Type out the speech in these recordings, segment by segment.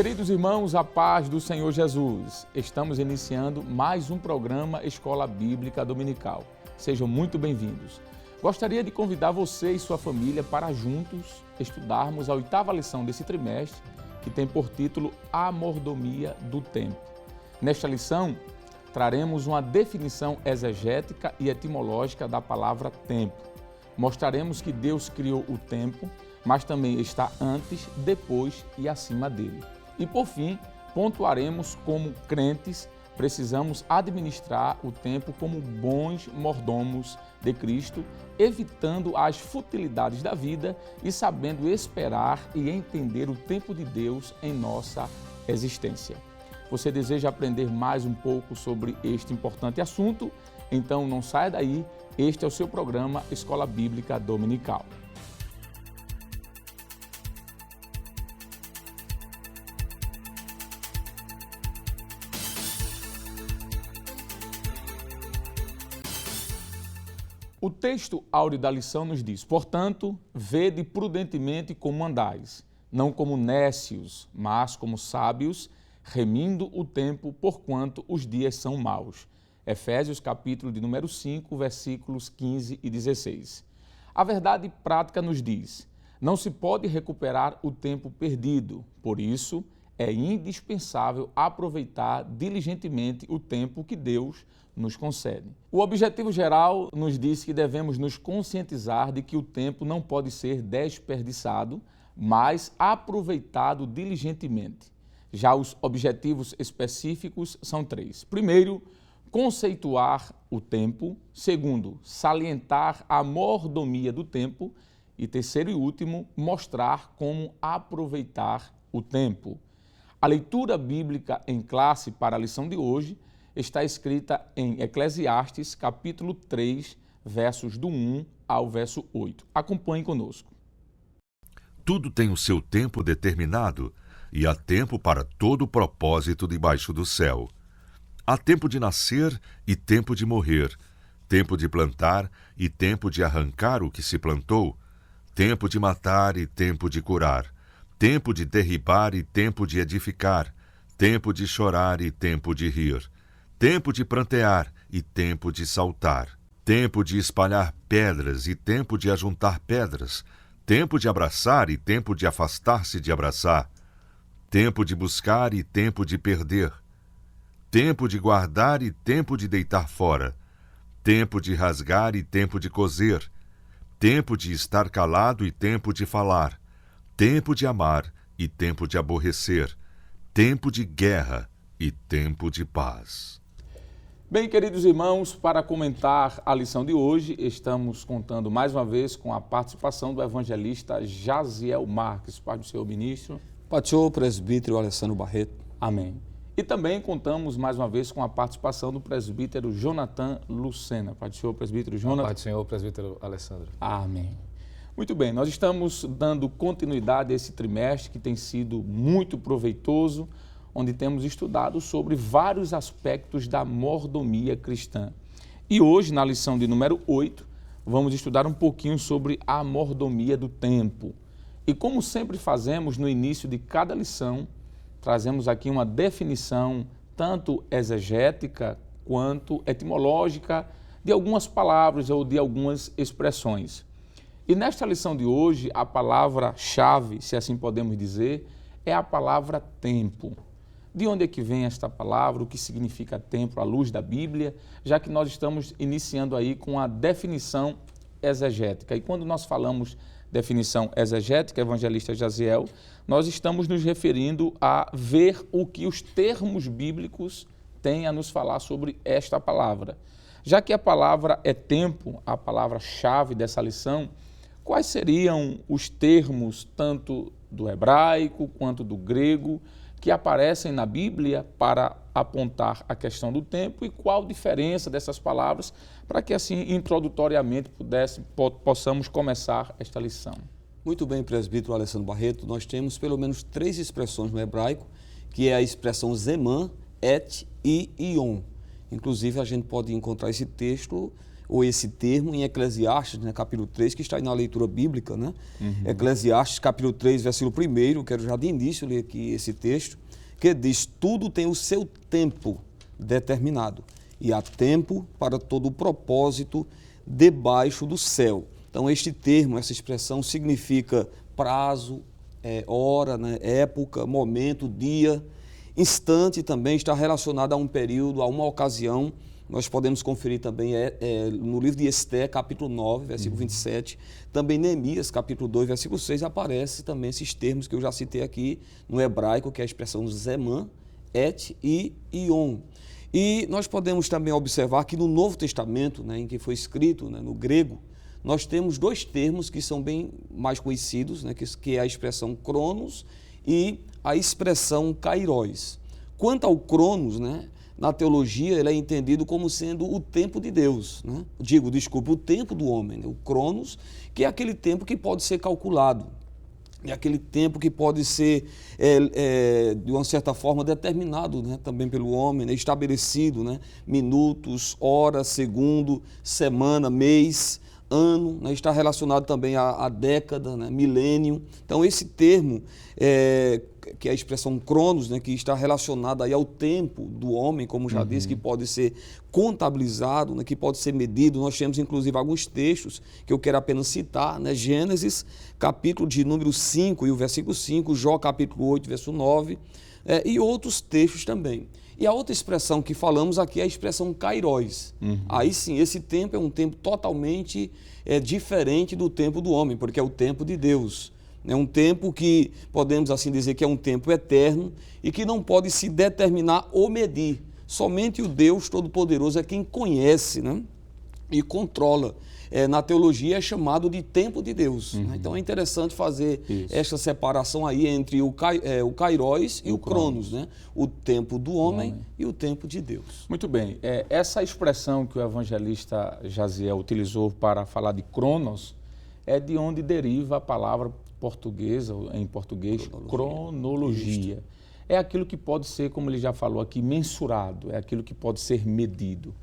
Queridos irmãos, a paz do Senhor Jesus. Estamos iniciando mais um programa Escola Bíblica Dominical. Sejam muito bem-vindos. Gostaria de convidar você e sua família para juntos estudarmos a 8ª lição desse trimestre, que tem por título A Mordomia do Tempo. Nesta lição, traremos uma definição exegética e etimológica da palavra tempo. Mostraremos que Deus criou o tempo, mas também está antes, depois e acima dele. E por fim, pontuaremos como crentes precisamos administrar o tempo como bons mordomos de Cristo, evitando as futilidades da vida e sabendo esperar e entender o tempo de Deus em nossa existência. Você deseja aprender mais um pouco sobre este importante assunto? Então não saia daí, este é o seu programa Escola Bíblica Dominical. O texto áureo da lição nos diz: portanto, vede prudentemente como andais, não como nécios, mas como sábios, remindo o tempo, porquanto os dias são maus. Efésios capítulo de número 5, versículos 15 e 16. A verdade prática nos diz: não se pode recuperar o tempo perdido, por isso é indispensável aproveitar diligentemente o tempo que Deus nos concede. O objetivo geral nos diz que devemos nos conscientizar de que o tempo não pode ser desperdiçado, mas aproveitado diligentemente. Já os objetivos específicos são 3. Primeiro, conceituar o tempo. Segundo, salientar a mordomia do tempo. E terceiro e último, mostrar como aproveitar o tempo. A leitura bíblica em classe para a lição de hoje está escrita em Eclesiastes, capítulo 3, versos do 1 ao verso 8. Acompanhe conosco. Tudo tem o seu tempo determinado, e há tempo para todo propósito debaixo do céu. Há tempo de nascer e tempo de morrer, tempo de plantar e tempo de arrancar o que se plantou, tempo de matar e tempo de curar, tempo de derribar e tempo de edificar, tempo de chorar e tempo de rir, tempo de prantear e tempo de saltar, tempo de espalhar pedras e tempo de ajuntar pedras, tempo de abraçar e tempo de afastar-se de abraçar, tempo de buscar e tempo de perder, tempo de guardar e tempo de deitar fora, tempo de rasgar e tempo de coser, tempo de estar calado e tempo de falar, tempo de amar e tempo de aborrecer, tempo de guerra e tempo de paz. Bem, queridos irmãos, para comentar a lição de hoje, estamos contando mais uma vez com a participação do evangelista Jaziel Marques. Pai do Senhor ministro. Pai do Senhor, presbítero Alessandro Barreto. Amém. E também contamos mais uma vez com a participação do presbítero Jonathan Lucena. Pai do Senhor, presbítero Jonathan. Pai do Senhor, presbítero Alessandro. Amém. Muito bem, nós estamos dando continuidade a esse trimestre que tem sido muito proveitoso, onde temos estudado sobre vários aspectos da mordomia cristã. E hoje, na lição de número 8, vamos estudar um pouquinho sobre a mordomia do tempo. E como sempre fazemos no início de cada lição, trazemos aqui uma definição tanto exegética quanto etimológica de algumas palavras ou de algumas expressões. E nesta lição de hoje, a palavra-chave, se assim podemos dizer, é a palavra tempo. De onde é que vem esta palavra, o que significa tempo à luz da Bíblia, já que nós estamos iniciando aí com a definição exegética. E quando nós falamos definição exegética, evangelista Jaziel, nós estamos nos referindo a ver o que os termos bíblicos têm a nos falar sobre esta palavra. Já que a palavra é tempo, a palavra-chave dessa lição, quais seriam os termos, tanto do hebraico quanto do grego, que aparecem na Bíblia para apontar a questão do tempo e qual a diferença dessas palavras para que assim introdutoriamente possamos começar esta lição. Muito bem, presbítero Alessandro Barreto, nós temos pelo menos 3 expressões no hebraico, que é a expressão Zeman, Et e Ion. Inclusive a gente pode encontrar esse texto ou esse termo em Eclesiastes, né, capítulo 3, que está aí na leitura bíblica, né? Eclesiastes, capítulo 3, versículo 1, quero já de início ler aqui esse texto, que diz: tudo tem o seu tempo determinado, e há tempo para todo o propósito debaixo do céu. Então, este termo, essa expressão significa prazo, hora, né, época, momento, dia, instante. Também está relacionado a um período, a uma ocasião. Nós podemos conferir também no livro de Esté, capítulo 9, versículo 27, também Neemias, capítulo 2, versículo 6, aparece também esses termos que eu já citei aqui no hebraico, que é a expressão Zeman, Et e Ion. E nós podemos também observar que no Novo Testamento, né, em que foi escrito, né, no grego, nós temos dois termos que são bem mais conhecidos, né, que é a expressão cronos e a expressão kairos. Quanto ao cronos, né, na teologia ele é entendido como sendo o tempo de Deus, né? O tempo do homem, né? O cronos, que é aquele tempo que pode ser calculado, é aquele tempo que pode ser, de uma certa forma, determinado, né, também pelo homem, né, estabelecido, né, minutos, horas, segundo, semana, mês, ano, né, está relacionado também à década, né, milênio. Então, esse termo, que é a expressão cronos, né, que está relacionada aí ao tempo do homem, como já disse, que pode ser contabilizado, né, que pode ser medido. Nós temos, inclusive, alguns textos que eu quero apenas citar, né, Gênesis, capítulo de número 5 e o versículo 5, Jó, capítulo 8, verso 9, e outros textos também. E a outra expressão que falamos aqui é a expressão kairos. Aí sim, esse tempo é um tempo totalmente diferente do tempo do homem, porque é o tempo de Deus. É um tempo que, podemos assim dizer, que é um tempo eterno e que não pode se determinar ou medir. Somente o Deus Todo-Poderoso é quem conhece, né, e controla. Na teologia é chamado de tempo de Deus. Né? Então é interessante fazer essa separação aí entre o kairos e o cronos, né? O tempo do homem e o tempo de Deus. Muito bem. Essa expressão que o evangelista Jaziel utilizou para falar de cronos é de onde deriva a palavra portuguesa, em português, cronologia. É aquilo que pode ser, como ele já falou aqui, mensurado, é aquilo que pode ser medido.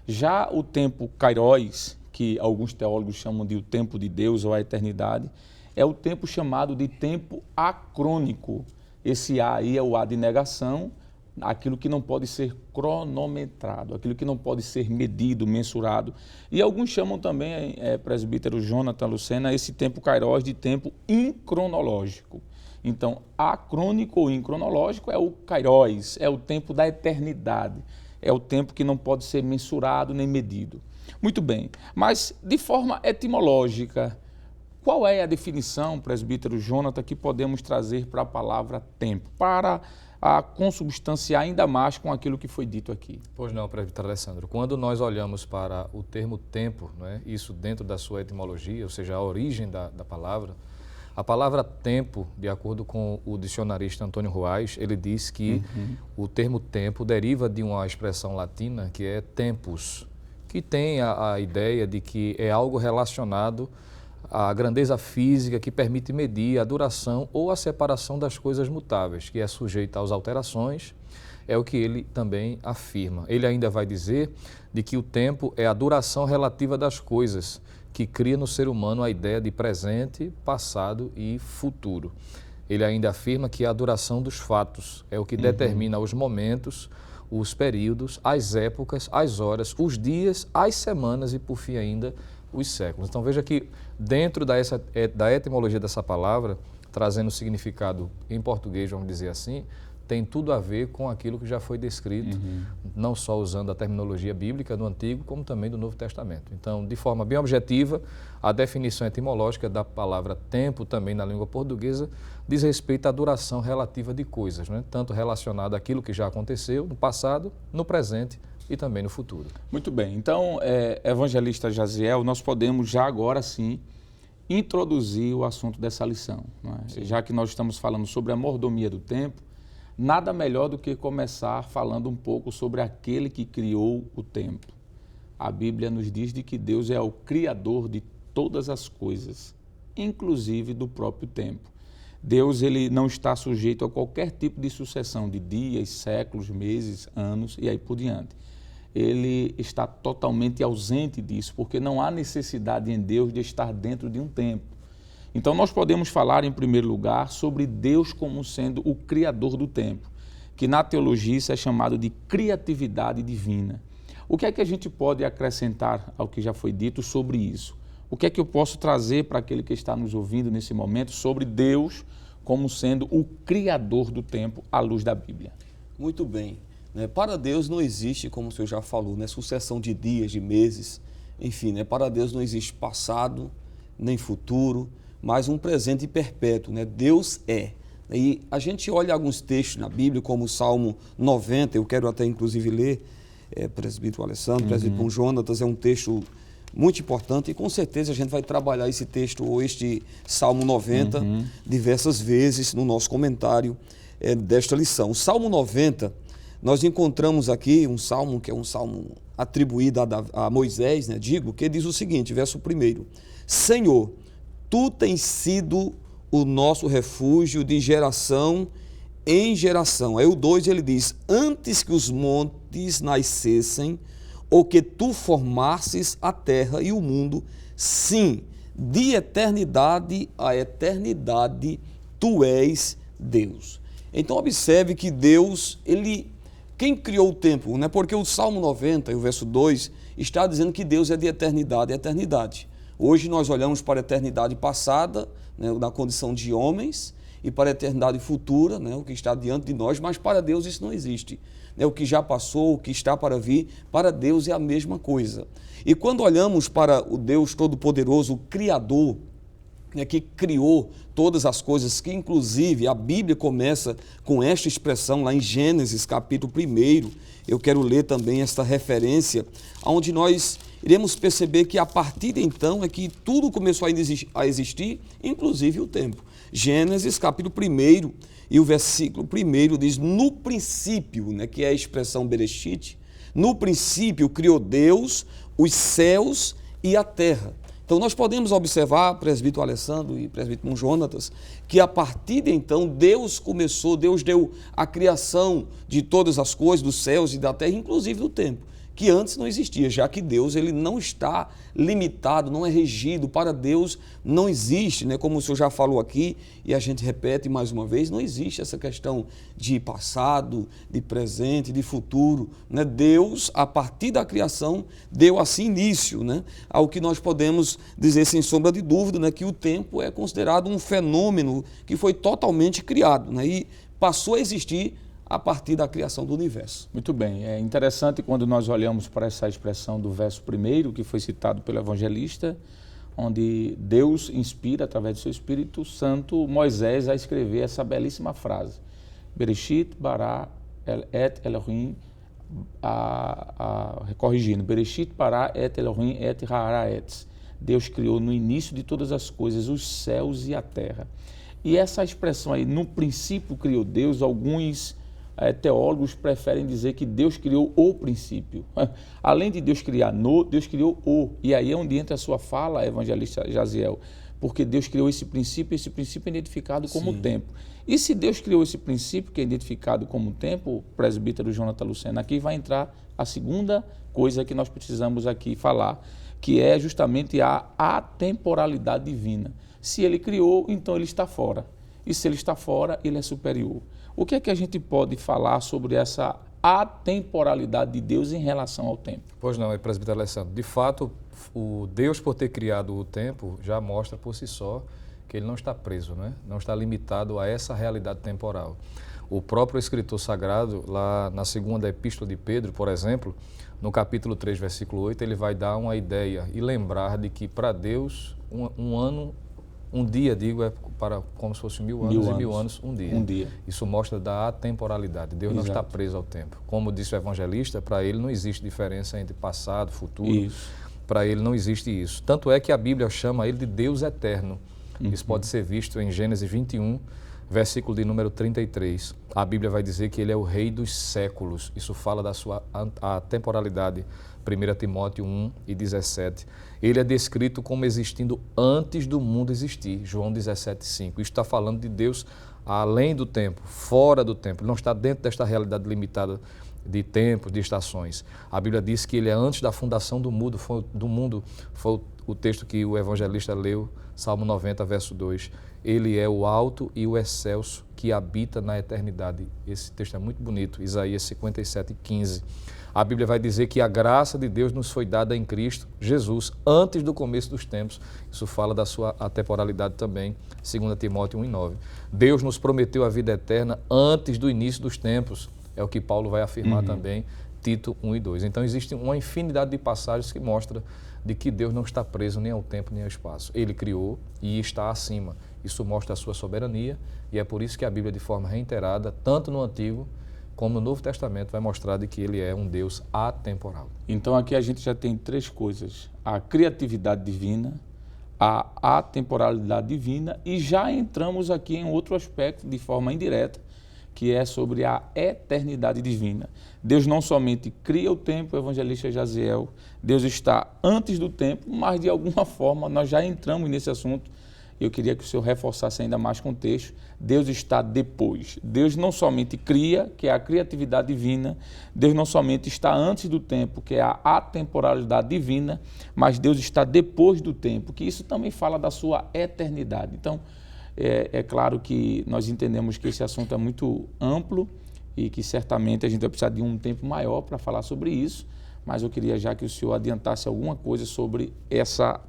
Já o tempo kairos, que alguns teólogos chamam de o tempo de Deus ou a eternidade, é o tempo chamado de tempo acrônico. Esse A aí é o A de negação, aquilo que não pode ser cronometrado, aquilo que não pode ser medido, mensurado. E alguns chamam também, presbítero Jonathan Lucena, esse tempo kairos de tempo incronológico. Então, acrônico ou incronológico é o kairos, é o tempo da eternidade, é o tempo que não pode ser mensurado nem medido. Muito bem, mas de forma etimológica, qual é a definição, presbítero Jonathan, que podemos trazer para a palavra tempo, para consubstanciar ainda mais com aquilo que foi dito aqui? Pois não, presbítero Alessandro. Quando nós olhamos para o termo tempo, né, isso dentro da sua etimologia, ou seja, a origem da palavra, a palavra tempo, de acordo com o dicionarista Antônio Ruais, ele diz que o termo tempo deriva de uma expressão latina que é tempus, que tem a ideia de que é algo relacionado à grandeza física que permite medir a duração ou a separação das coisas mutáveis, que é sujeita às alterações, é o que ele também afirma. Ele ainda vai dizer de que o tempo é a duração relativa das coisas, que cria no ser humano a ideia de presente, passado e futuro. Ele ainda afirma que a duração dos fatos é o que determina os momentos, os períodos, as épocas, as horas, os dias, as semanas e, por fim, ainda os séculos. Então, veja que dentro da etimologia dessa palavra, trazendo o significado em português, vamos dizer assim, tem tudo a ver com aquilo que já foi descrito, não só usando a terminologia bíblica do Antigo, como também do Novo Testamento. Então, de forma bem objetiva, a definição etimológica da palavra tempo, também na língua portuguesa, diz respeito à duração relativa de coisas, né? Tanto relacionada àquilo que já aconteceu no passado, no presente e também no futuro. Muito bem. Então, evangelista Jaziel, nós podemos já agora sim introduzir o assunto dessa lição. Não é? Já que nós estamos falando sobre a mordomia do tempo, nada melhor do que começar falando um pouco sobre aquele que criou o tempo. A Bíblia nos diz de que Deus é o criador de todas as coisas, inclusive do próprio tempo. Deus ele não está sujeito a qualquer tipo de sucessão de dias, séculos, meses, anos e aí por diante. ele está totalmente ausente disso, porque não há necessidade em Deus de estar dentro de um tempo. Então nós podemos falar em primeiro lugar sobre Deus como sendo o criador do tempo, que na teologia isso é chamado de criatividade divina. O que é que a gente pode acrescentar ao que já foi dito sobre isso? O que é que eu posso trazer para aquele que está nos ouvindo nesse momento sobre Deus como sendo o criador do tempo à luz da Bíblia? Muito bem. Para Deus não existe, como o senhor já falou, sucessão de dias, de meses, enfim, para Deus não existe passado, nem futuro, mas um presente perpétuo, Deus é. E a gente olha alguns textos na Bíblia, como o Salmo 90, eu quero até inclusive ler, presbítero Alessandro, presbítero Jonatas, é um texto muito importante e com certeza a gente vai trabalhar esse texto ou este Salmo 90 diversas vezes no nosso comentário desta lição. O Salmo 90, nós encontramos aqui um salmo que é um salmo atribuído a Moisés, que diz o seguinte, verso 1: Senhor, Tu tens sido o nosso refúgio de geração em geração. Aí o 2 ele diz, antes que os montes nascessem, ou que Tu formasses a terra e o mundo, sim, de eternidade a eternidade, Tu és Deus. Então observe que Deus, quem criou o tempo, porque o Salmo 90 e o verso 2 está dizendo que Deus é de eternidade a eternidade. Hoje nós olhamos para a eternidade passada, na condição de homens, e para a eternidade futura, o que está diante de nós, mas para Deus isso não existe. O que já passou, o que está para vir, para Deus é a mesma coisa. E quando olhamos para o Deus Todo-Poderoso, o Criador, que criou todas as coisas, que inclusive a Bíblia começa com esta expressão lá em Gênesis, capítulo 1, eu quero ler também esta referência, onde nós iremos perceber que a partir de então é que tudo começou a existir, inclusive o tempo. Gênesis, capítulo 1, e o versículo 1 diz, no princípio, que é a expressão Bereshit, no princípio criou Deus os céus e a terra. Então nós podemos observar, presbítero Alessandro e presbítero Jonatas, que a partir de então Deus deu a criação de todas as coisas, dos céus e da terra, inclusive do tempo, que antes não existia, já que Deus ele não está limitado, não é regido. Para Deus não existe, como o senhor já falou aqui, e a gente repete mais uma vez, não existe essa questão de passado, de presente, de futuro. Deus, a partir da criação, deu assim início ao que nós podemos dizer sem sombra de dúvida, que o tempo é considerado um fenômeno que foi totalmente criado, e passou a existir a partir da criação do universo. Muito bem, é interessante quando nós olhamos para essa expressão do verso 1, que foi citado pelo evangelista, onde Deus inspira, através do seu Espírito Santo, Moisés a escrever essa belíssima frase. Bereshit bara et Elohim, corrigindo, Bereshit bara et Elohim et haaretz. Deus criou no início de todas as coisas os céus e a terra. E essa expressão aí, no princípio criou Deus, alguns teólogos preferem dizer que Deus criou o princípio. Além de Deus criar Deus criou o. E aí é onde entra a sua fala, evangelista Jaziel, porque Deus criou esse princípio é identificado como tempo. E se Deus criou esse princípio, que é identificado como tempo, presbítero Jonathan Lucena, aqui vai entrar a segunda coisa que nós precisamos aqui falar, que é justamente a atemporalidade divina. Se ele criou, então ele está fora. E se ele está fora, ele é superior. O que é que a gente pode falar sobre essa atemporalidade de Deus em relação ao tempo? Pois não, presbítero Alessandro. De fato, o Deus, por ter criado o tempo, já mostra por si só que ele não está preso, não está limitado a essa realidade temporal. O próprio escritor sagrado, lá na segunda epístola de Pedro, por exemplo, no capítulo 3, versículo 8, ele vai dar uma ideia e lembrar de que para Deus um dia, é como se fosse 1000 anos, e 1000 anos um dia. Isso mostra da atemporalidade. Deus não está preso ao tempo. Como disse o evangelista, para ele não existe diferença entre passado, futuro. Para ele não existe isso. Tanto é que a Bíblia chama ele de Deus eterno. Isso pode ser visto em Gênesis 21, versículo de número 33. A Bíblia vai dizer que ele é o rei dos séculos. Isso fala da sua atemporalidade. 1 Timóteo 1 e 17. Ele é descrito como existindo antes do mundo existir. João 17, 5. Isso está falando de Deus além do tempo, fora do tempo. Ele não está dentro desta realidade limitada de tempos, de estações. A Bíblia diz que ele é antes da fundação do mundo, foi o texto que o evangelista leu, Salmo 90, verso 2. Ele é o alto e o excelso que habita na eternidade. Esse texto é muito bonito, Isaías 57, 15. A Bíblia vai dizer que a graça de Deus nos foi dada em Cristo Jesus, antes do começo dos tempos. Isso fala da sua atemporalidade também, 2 Timóteo 1:9. Deus nos prometeu a vida eterna antes do início dos tempos. É o que Paulo vai afirmar também, Tito 1:2. Então existe uma infinidade de passagens que mostra de que Deus não está preso nem ao tempo nem ao espaço. Ele criou e está acima. Isso mostra a sua soberania e é por isso que a Bíblia, de forma reiterada, tanto no Antigo como no Novo Testamento, vai mostrar de que ele é um Deus atemporal. Então aqui a gente já tem três coisas: a criatividade divina, a atemporalidade divina, e já entramos aqui em outro aspecto de forma indireta, que é sobre a eternidade divina. Deus não somente cria o tempo, o evangelista Jaziel, Deus está antes do tempo, mas de alguma forma nós já entramos nesse assunto. Eu queria que o senhor reforçasse ainda mais com o texto. Deus está depois. Deus não somente cria, que é a criatividade divina, Deus não somente está antes do tempo, que é a atemporalidade divina, mas Deus está depois do tempo, que isso também fala da sua eternidade. Então, é claro que nós entendemos que esse assunto é muito amplo e que certamente a gente vai precisar de um tempo maior para falar sobre isso, mas eu queria já que o senhor adiantasse alguma coisa sobre essa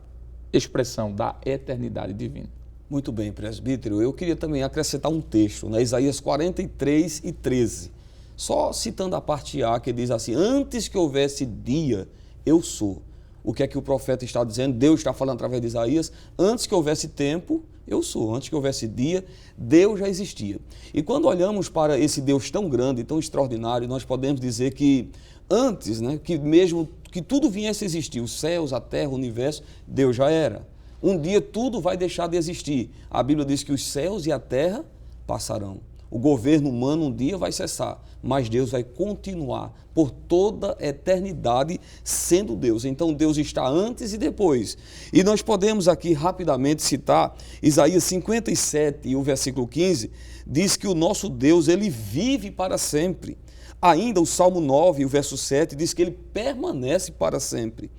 expressão da eternidade divina. Muito bem, presbítero. Eu queria também acrescentar um texto, né? Isaías 43 e 13. Só citando a parte A, que diz assim: antes que houvesse dia, eu sou. O que é que o profeta está dizendo? Deus está falando através de Isaías. Antes que houvesse tempo, eu sou. Antes que houvesse dia, Deus já existia. E quando olhamos para esse Deus tão grande, tão extraordinário, nós podemos dizer que antes, né, que mesmo que tudo viesse a existir, os céus, a terra, o universo, Deus já era. Um dia tudo vai deixar de existir. A Bíblia diz que os céus e a terra passarão. O governo humano um dia vai cessar, mas Deus vai continuar por toda a eternidade sendo Deus. Então Deus está antes e depois. E nós podemos aqui rapidamente citar Isaías 57 e o versículo 15, diz que o nosso Deus, ele vive para sempre. Ainda o Salmo 9, o verso 7, diz que ele permanece para sempre.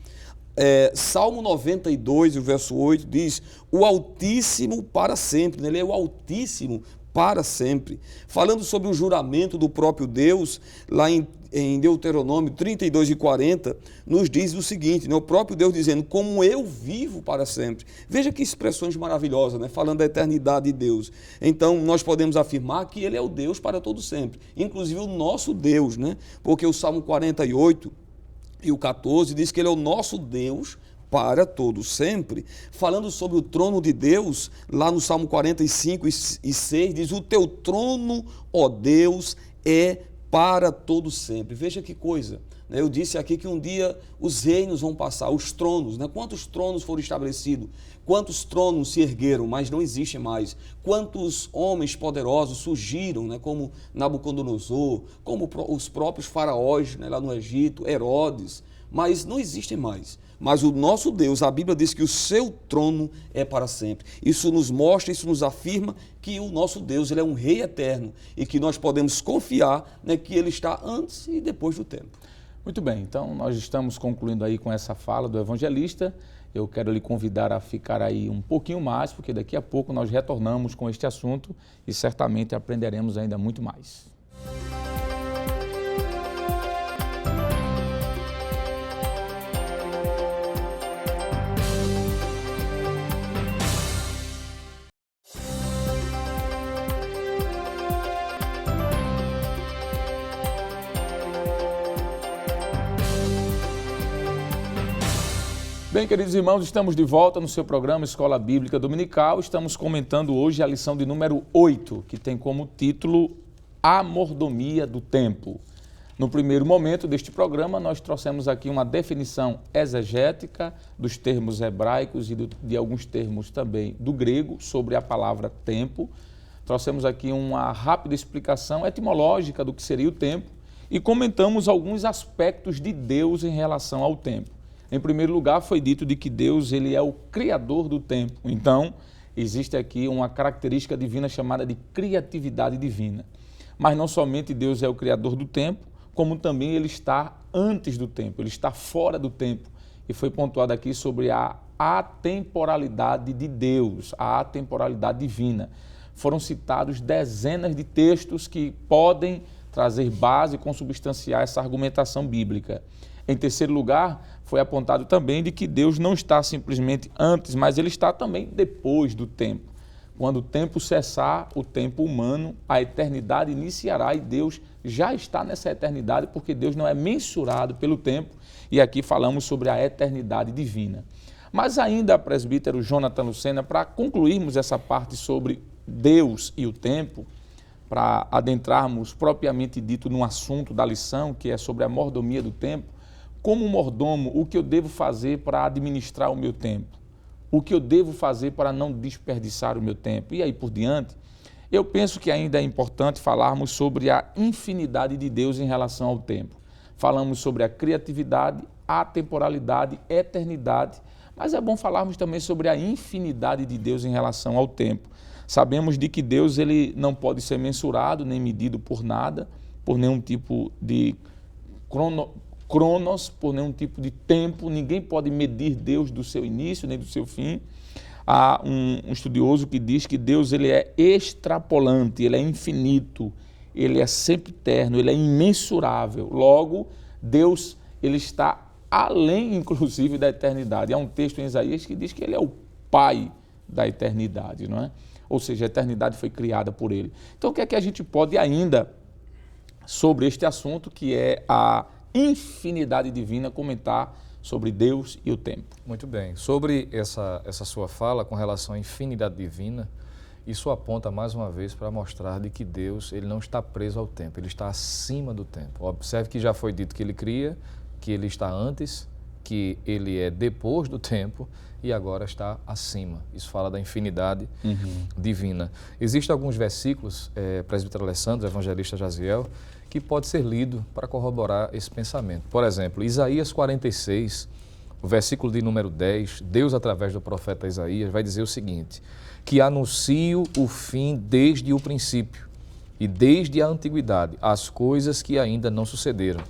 Salmo 92, o verso 8, diz o Altíssimo para sempre. Ele é o Altíssimo para sempre. Falando sobre o juramento do próprio Deus, lá em Deuteronômio 32 e 40, nos diz o seguinte, né? O próprio Deus dizendo, como eu vivo para sempre. Veja que expressões maravilhosas, né? Falando da eternidade de Deus. Então, nós podemos afirmar que ele é o Deus para todo sempre, inclusive o nosso Deus, né? Porque o Salmo 48 e o 14 diz que ele é o nosso Deus para todo sempre. Falando sobre o trono de Deus, lá no Salmo 45 e 6, diz, o teu trono, ó Deus, é para todo sempre. Veja que coisa. Eu disse aqui que um dia os reinos vão passar, os tronos, né? Quantos tronos foram estabelecidos? Quantos tronos se ergueram, mas não existem mais? Quantos homens poderosos surgiram, né? Como Nabucodonosor, como os próprios faraós, né? Lá no Egito, Herodes, mas não existem mais. Mas o nosso Deus, a Bíblia diz que o seu trono é para sempre. Isso nos mostra, isso nos afirma que o nosso Deus, ele é um rei eterno e que nós podemos confiar, né, que ele está antes e depois do tempo. Muito bem, então nós estamos concluindo aí com essa fala do evangelista. Eu quero lhe convidar a ficar aí um pouquinho mais, porque daqui a pouco nós retornamos com este assunto e certamente aprenderemos ainda muito mais. Bem, queridos irmãos, estamos de volta no seu programa Escola Bíblica Dominical. Estamos comentando hoje a lição de número 8, que tem como título A Mordomia do Tempo. No primeiro momento deste programa, nós trouxemos aqui uma definição exegética dos termos hebraicos e de alguns termos também do grego sobre a palavra tempo. Trouxemos aqui uma rápida explicação etimológica do que seria o tempo e comentamos alguns aspectos de Deus em relação ao tempo. Em primeiro lugar, foi dito de que Deus, ele é o criador do tempo. Então, existe aqui uma característica divina chamada de criatividade divina. Mas não somente Deus é o criador do tempo, como também ele está antes do tempo, ele está fora do tempo. E foi pontuado aqui sobre a atemporalidade de Deus, a atemporalidade divina. Foram citados dezenas de textos que podem trazer base e consubstanciar essa argumentação bíblica. Em terceiro lugar, foi apontado também de que Deus não está simplesmente antes, mas ele está também depois do tempo. Quando o tempo cessar, o tempo humano, a eternidade iniciará e Deus já está nessa eternidade, porque Deus não é mensurado pelo tempo, e aqui falamos sobre a eternidade divina. Mas ainda, presbítero Jonathan Lucena, para concluirmos essa parte sobre Deus e o tempo, para adentrarmos propriamente dito no assunto da lição, que é sobre a mordomia do tempo, como mordomo, o que eu devo fazer para administrar o meu tempo? O que eu devo fazer para não desperdiçar o meu tempo? E aí por diante, eu penso que ainda é importante falarmos sobre a infinidade de Deus em relação ao tempo. Falamos sobre a criatividade, a temporalidade, eternidade, mas é bom falarmos também sobre a infinidade de Deus em relação ao tempo. Sabemos de que Deus ele não pode ser mensurado nem medido por nada, por nenhum tipo de cronos, por nenhum tipo de tempo. Ninguém pode medir Deus do seu início nem do seu fim. Há um estudioso que diz que Deus ele é extrapolante, ele é infinito, ele é sempre eterno, ele é imensurável. Logo, Deus ele está além, inclusive, da eternidade. Há um texto em Isaías que diz que ele é o Pai da eternidade, não é? Ou seja, a eternidade foi criada por ele. Então, o que é que a gente pode ainda, sobre este assunto, que é a infinidade divina, comentar sobre Deus e o tempo? Muito bem. Sobre essa sua fala com relação à infinidade divina, isso aponta mais uma vez para mostrar de que Deus ele não está preso ao tempo, ele está acima do tempo. Observe que já foi dito que ele cria, que ele está antes, que ele é depois do tempo e agora está acima. Isso fala da infinidade divina. Existem alguns versículos, presbítero Alessandro, evangelista Jaziel, que pode ser lido para corroborar esse pensamento. Por exemplo, Isaías 46, o versículo de número 10, Deus, através do profeta Isaías, vai dizer o seguinte: que anuncio o fim desde o princípio e desde a antiguidade, as coisas que ainda não sucederam.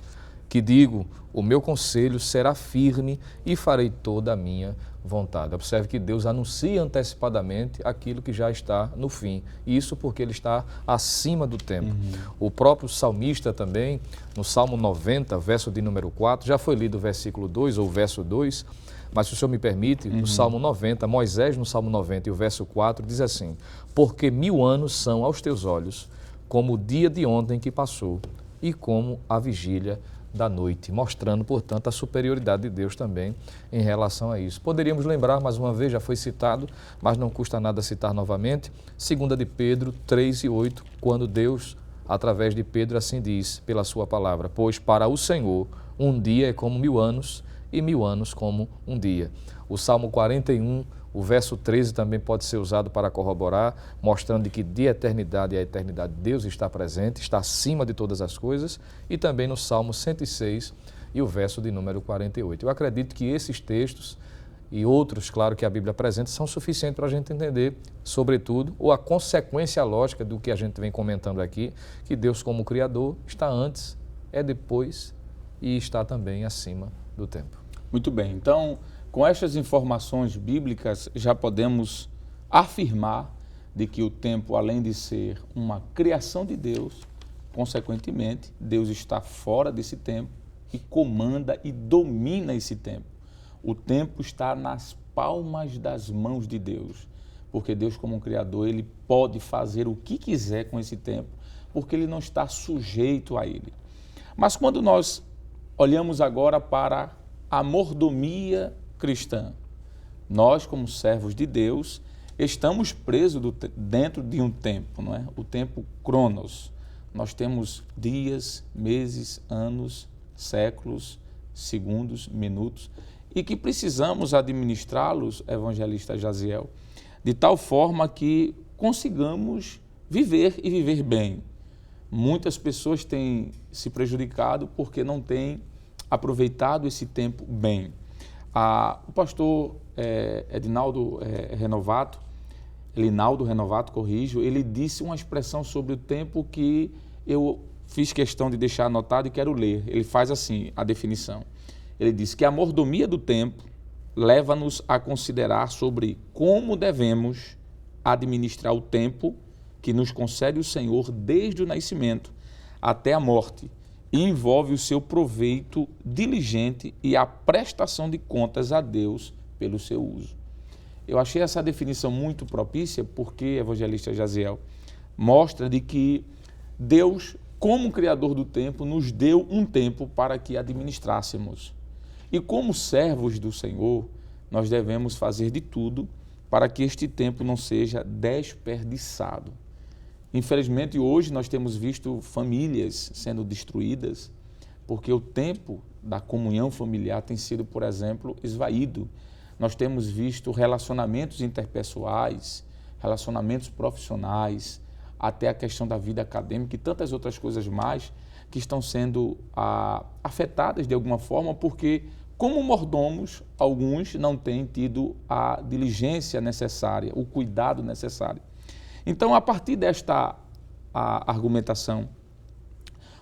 Que digo, o meu conselho será firme e farei toda a minha vontade. Observe que Deus anuncia antecipadamente aquilo que já está no fim. Isso porque ele está acima do tempo. O próprio salmista também, no Salmo 90, verso de número 4, já foi lido o versículo 2 ou o verso 2, mas se o senhor me permite, no Salmo 90, Moisés no Salmo 90 e o verso 4 diz assim: porque 1000 anos são aos teus olhos como o dia de ontem que passou e como a vigília da noite, mostrando, portanto, a superioridade de Deus também em relação a isso. Poderíamos lembrar, mais uma vez, já foi citado, mas não custa nada citar novamente, 2 de Pedro 3:8, quando Deus, através de Pedro, assim diz, pela sua palavra: pois para o Senhor um dia é como 1000 anos e 1000 anos como um dia. O Salmo 41, o verso 13 também pode ser usado para corroborar, mostrando que de eternidade a eternidade Deus está presente, está acima de todas as coisas, e também no Salmo 106 e o verso de número 48. Eu acredito que esses textos e outros, claro, que a Bíblia apresenta, são suficientes para a gente entender, sobretudo, ou a consequência lógica do que a gente vem comentando aqui, que Deus como Criador está antes, é depois e está também acima do tempo. Muito bem, então, com estas informações bíblicas, já podemos afirmar de que o tempo, além de ser uma criação de Deus, consequentemente, Deus está fora desse tempo e comanda e domina esse tempo. O tempo está nas palmas das mãos de Deus, porque Deus, como um Criador, ele pode fazer o que quiser com esse tempo, porque ele não está sujeito a ele. Mas quando nós olhamos agora para a mordomia cristã, nós, como servos de Deus, estamos presos dentro de um tempo, não é? O tempo cronos. Nós temos dias, meses, anos, séculos, segundos, minutos, e que precisamos administrá-los, evangelista Jaziel, de tal forma que consigamos viver e viver bem. Muitas pessoas têm se prejudicado porque não têm aproveitado esse tempo bem. O pastor Linaldo Renovato, corrijo, ele disse uma expressão sobre o tempo que eu fiz questão de deixar anotado e quero ler. Ele faz assim a definição. Ele diz que a mordomia do tempo leva-nos a considerar sobre como devemos administrar o tempo que nos concede o Senhor desde o nascimento até a morte e envolve o seu proveito diligente e a prestação de contas a Deus pelo seu uso. Eu achei essa definição muito propícia porque, evangelista Jaziel, mostra de que Deus, como Criador do tempo, nos deu um tempo para que administrássemos. E como servos do Senhor, nós devemos fazer de tudo para que este tempo não seja desperdiçado. Infelizmente, hoje nós temos visto famílias sendo destruídas porque o tempo da comunhão familiar tem sido, por exemplo, esvaído. Nós temos visto relacionamentos interpessoais, relacionamentos profissionais, até a questão da vida acadêmica e tantas outras coisas mais que estão sendo afetadas de alguma forma porque, como mordomos, alguns não têm tido a diligência necessária, o cuidado necessário. Então, a partir desta argumentação,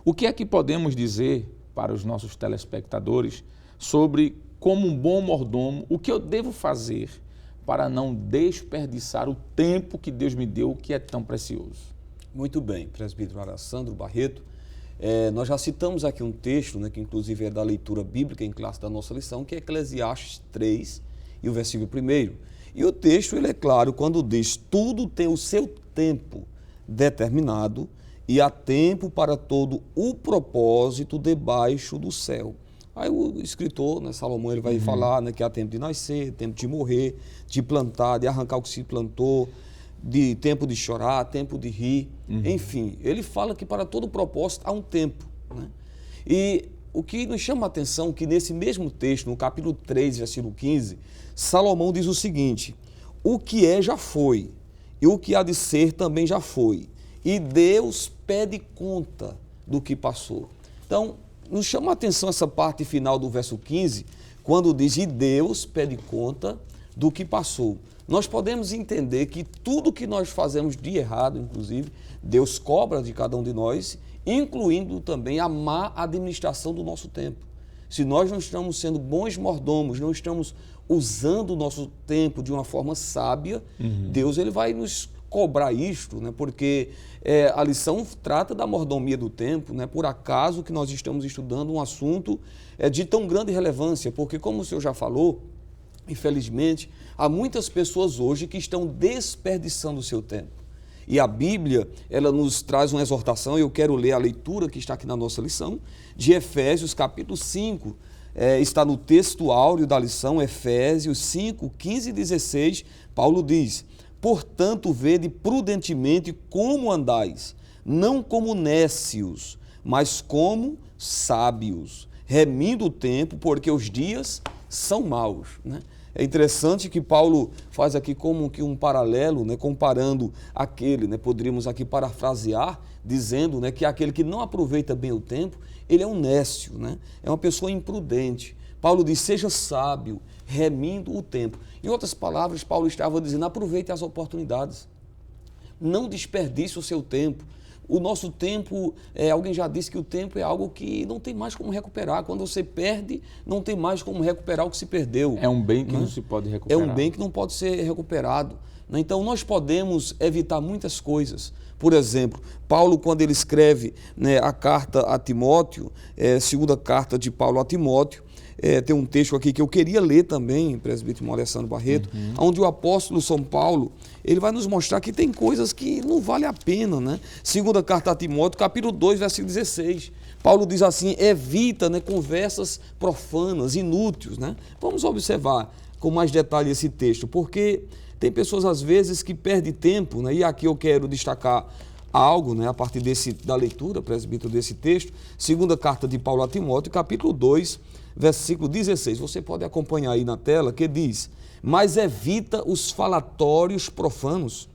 o que é que podemos dizer para os nossos telespectadores sobre como um bom mordomo, o que eu devo fazer para não desperdiçar o tempo que Deus me deu, que é tão precioso? Muito bem, presbítero Alessandro Barreto. Nós já citamos aqui um texto, né, que inclusive é da leitura bíblica em classe da nossa lição, que é Eclesiastes 3 e o versículo 1. E o texto, ele é claro, quando diz, tudo tem o seu tempo determinado e há tempo para todo o propósito debaixo do céu. Aí o escritor, né, Salomão, ele vai falar, né, que há tempo de nascer, tempo de morrer, de plantar, de arrancar o que se plantou, de tempo de chorar, tempo de rir, enfim. Ele fala que para todo propósito há um tempo, né? E o que nos chama a atenção é que nesse mesmo texto, no capítulo 3, versículo 15, Salomão diz o seguinte, o que é já foi, e o que há de ser também já foi, e Deus pede conta do que passou. Então, nos chama a atenção essa parte final do verso 15, quando diz, e Deus pede conta do que passou. Nós podemos entender que tudo que nós fazemos de errado, inclusive, Deus cobra de cada um de nós, incluindo também a má administração do nosso tempo. Se nós não estamos sendo bons mordomos, não estamos usando o nosso tempo de uma forma sábia, Deus ele vai nos cobrar isto, né? Porque a lição trata da mordomia do tempo, né? Por acaso que nós estamos estudando um assunto de tão grande relevância, porque como o senhor já falou, infelizmente, há muitas pessoas hoje que estão desperdiçando o seu tempo. E a Bíblia, ela nos traz uma exortação, e eu quero ler a leitura que está aqui na nossa lição, de Efésios capítulo 5, está no texto áureo da lição, Efésios 5, 15 e 16, Paulo diz, portanto, vede prudentemente como andais, não como nécios, mas como sábios, remindo o tempo, porque os dias são maus, né? É interessante que Paulo faz aqui como que um paralelo, né, comparando aquele, né, poderíamos aqui parafrasear, dizendo, né, que aquele que não aproveita bem o tempo, ele é um nécio, né? É uma pessoa imprudente. Paulo diz, seja sábio, remindo o tempo. Em outras palavras, Paulo estava dizendo, aproveite as oportunidades, não desperdice o seu tempo. O nosso tempo, alguém já disse que o tempo é algo que não tem mais como recuperar. Quando você perde, não tem mais como recuperar o que se perdeu. É um bem que não se pode recuperar. É um bem que não pode ser recuperado. Então, nós podemos evitar muitas coisas. Por exemplo, Paulo, quando ele escreve, né, a carta a Timóteo, segunda carta de Paulo a Timóteo, tem um texto aqui que eu queria ler também, presbítero Alessandro Barreto, onde o apóstolo São Paulo, ele vai nos mostrar que tem coisas que não vale a pena, né? Segunda carta a Timóteo, capítulo 2, versículo 16. Paulo diz assim, evita, né, conversas profanas, inúteis, né? Vamos observar com mais detalhe esse texto, porque tem pessoas às vezes que perdem tempo, né? E aqui eu quero destacar algo, né, a partir da leitura, presbítero, desse texto, segunda carta de Paulo a Timóteo, capítulo 2, versículo 16. Você pode acompanhar aí na tela, que diz, mas evita os falatórios profanos,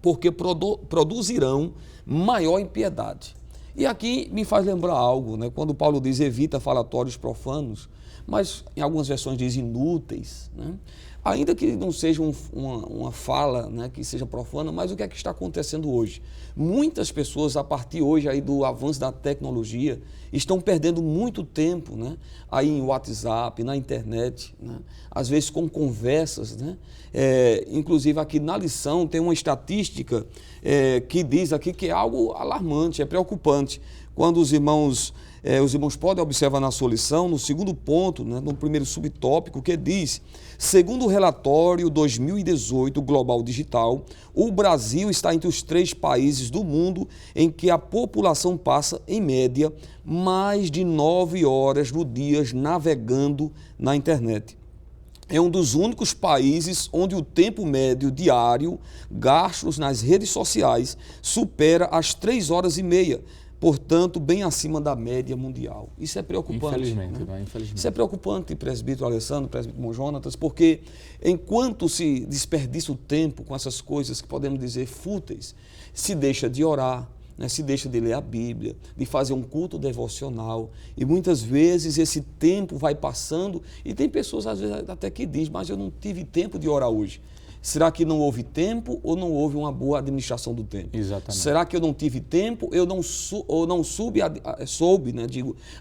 porque produzirão maior impiedade. E aqui me faz lembrar algo, né, quando Paulo diz evita falatórios profanos, mas em algumas versões diz inúteis, né? ainda que não seja uma fala, né, que seja profana, mas o que é que está acontecendo hoje? Muitas pessoas, a partir hoje aí do avanço da tecnologia, estão perdendo muito tempo, né, aí em WhatsApp, na internet, né, às vezes com conversas, né? Inclusive aqui na lição tem uma estatística que diz aqui que é algo alarmante, é preocupante. Quando os irmãos podem observar na sua lição, no segundo ponto, né, no primeiro subtópico, que diz: segundo o relatório 2018 Global Digital, o Brasil está entre os 3 países do mundo em que a população passa, em média, mais de 9 horas no dia navegando na internet. É um dos únicos países onde o tempo médio diário gastos nas redes sociais supera as 3 horas e meia, portanto, bem acima da média mundial. Isso é preocupante. Infelizmente, né? não é? Infelizmente. Isso é preocupante, presbítero Alessandro, presbítero Irmão Jonatas, porque enquanto se desperdiça o tempo com essas coisas que podemos dizer fúteis, se deixa de orar, né, se deixa de ler a Bíblia, de fazer um culto devocional, e muitas vezes esse tempo vai passando e tem pessoas às vezes até que dizem: mas eu não tive tempo de orar hoje. Será que não houve tempo ou não houve uma boa administração do tempo? Exatamente. Será que eu não tive tempo ou não soube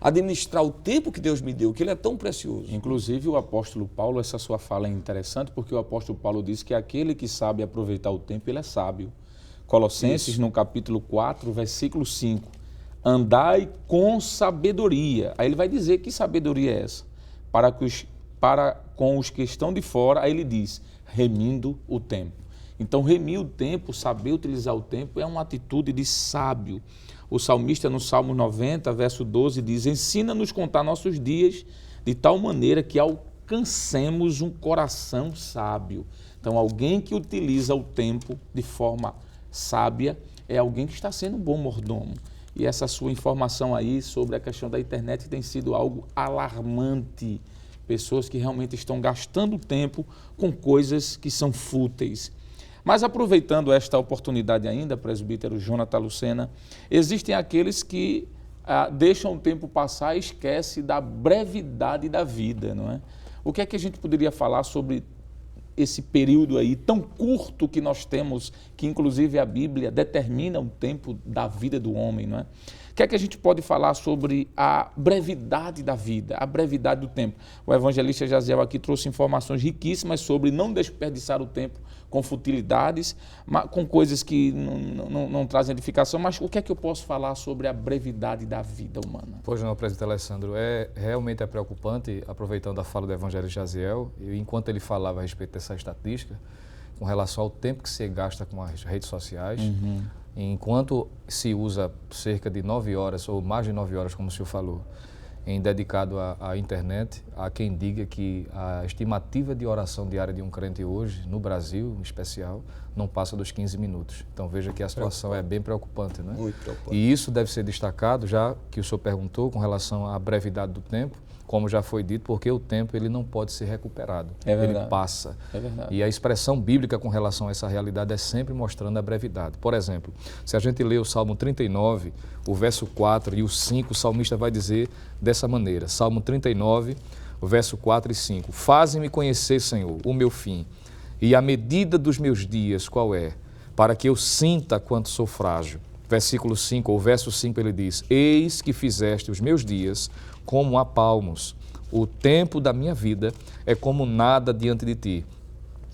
administrar o tempo que Deus me deu, que ele é tão precioso? Inclusive o apóstolo Paulo, essa sua fala é interessante porque o apóstolo Paulo diz que aquele que sabe aproveitar o tempo, ele é sábio. Colossenses, Isso. no capítulo 4, versículo 5, andai com sabedoria. Aí ele vai dizer que sabedoria é essa. Para com os que estão de fora, aí ele diz, remindo o tempo. Então, remir o tempo, saber utilizar o tempo, é uma atitude de sábio. O salmista, no Salmo 90, verso 12, diz, ensina-nos a contar nossos dias de tal maneira que alcancemos um coração sábio. Então, alguém que utiliza o tempo de forma sábia é alguém que está sendo um bom mordomo. E essa sua informação aí sobre a questão da internet tem sido algo alarmante. Pessoas que realmente estão gastando tempo com coisas que são fúteis. Mas aproveitando esta oportunidade ainda, presbítero Jonathan Lucena, existem aqueles que deixam o tempo passar e esquecem da brevidade da vida, não é? O que é que a gente poderia falar sobre esse período aí tão curto que nós temos, que inclusive a Bíblia determina o tempo da vida do homem, não é? O que é que a gente pode falar sobre a brevidade da vida, a brevidade do tempo? O evangelista Jaziel aqui trouxe informações riquíssimas sobre não desperdiçar o tempo com futilidades, com coisas que não trazem edificação, mas o que é que eu posso falar sobre a brevidade da vida humana? Pois não, presbítero Alessandro, realmente preocupante, aproveitando a fala do evangelista Jaziel, enquanto ele falava a respeito dessa estatística, com relação ao tempo que se gasta com as redes sociais, enquanto se usa cerca de 9 horas, ou mais de 9 horas, como o senhor falou, dedicado à internet, há quem diga que a estimativa de oração diária de um crente hoje, no Brasil em especial, não passa dos 15 minutos. Então veja que a situação é bem preocupante, né? Muito preocupante. E isso deve ser destacado, já que o senhor perguntou, com relação à brevidade do tempo, como já foi dito, porque o tempo ele não pode ser recuperado, ele passa. É verdade. E a expressão bíblica com relação a essa realidade é sempre mostrando a brevidade. Por exemplo, se a gente lê o Salmo 39, o verso 4 e o 5, o salmista vai dizer dessa maneira, Salmo 39, o verso 4 e 5, faze-me conhecer, Senhor, o meu fim, e a medida dos meus dias qual é, para que eu sinta quanto sou frágil. Versículo 5, ou verso 5, ele diz, eis que fizeste os meus dias como a palmos, o tempo da minha vida é como nada diante de ti.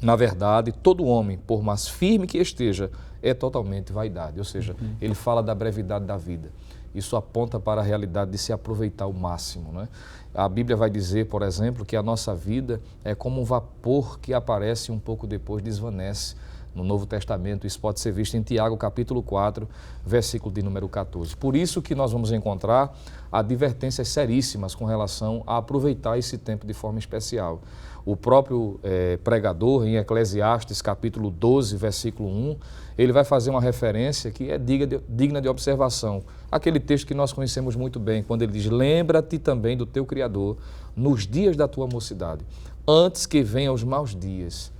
Na verdade, todo homem, por mais firme que esteja, é totalmente vaidade. Ou seja, ele fala da brevidade da vida. Isso aponta para a realidade de se aproveitar ao máximo, né? A Bíblia vai dizer, por exemplo, que a nossa vida é como um vapor que aparece e um pouco depois desvanece. No Novo Testamento, isso pode ser visto em Tiago, capítulo 4, versículo de número 14. Por isso que nós vamos encontrar advertências seríssimas com relação a aproveitar esse tempo de forma especial. O próprio pregador, em Eclesiastes, capítulo 12, versículo 1, ele vai fazer uma referência que é digna de observação. Aquele texto que nós conhecemos muito bem, quando ele diz, lembra-te também do teu Criador nos dias da tua mocidade, antes que venham os maus dias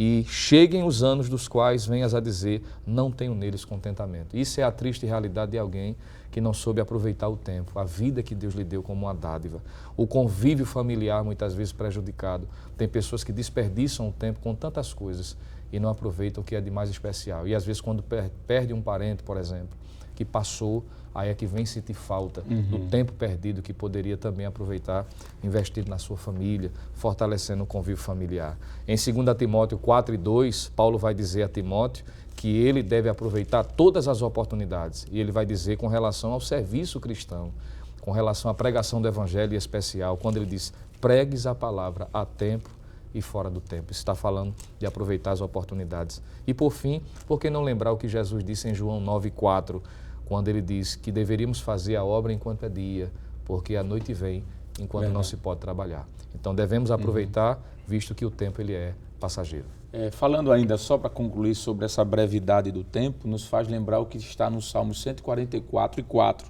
e cheguem os anos dos quais venhas a dizer, não tenho neles contentamento. Isso é a triste realidade de alguém que não soube aproveitar o tempo, a vida que Deus lhe deu como uma dádiva. O convívio familiar, muitas vezes prejudicado. Tem pessoas que desperdiçam o tempo com tantas coisas e não aproveitam o que é de mais especial. E às vezes quando perde um parente, por exemplo, que passou, aí é que vem sentir falta do tempo perdido que poderia também aproveitar, investindo na sua família, fortalecendo o convívio familiar. Em 2 Timóteo 4:2, Paulo vai dizer a Timóteo que ele deve aproveitar todas as oportunidades. E ele vai dizer com relação ao serviço cristão, com relação à pregação do evangelho em especial, quando ele diz, pregues a palavra a tempo e fora do tempo. Isso está falando de aproveitar as oportunidades. E por fim, por que não lembrar o que Jesus disse em João 9:4, quando ele diz que deveríamos fazer a obra enquanto é dia, porque a noite vem enquanto não se pode trabalhar. Então devemos aproveitar, visto que o tempo ele é passageiro. Falando ainda, só para concluir sobre essa brevidade do tempo, nos faz lembrar o que está no Salmo 144:4,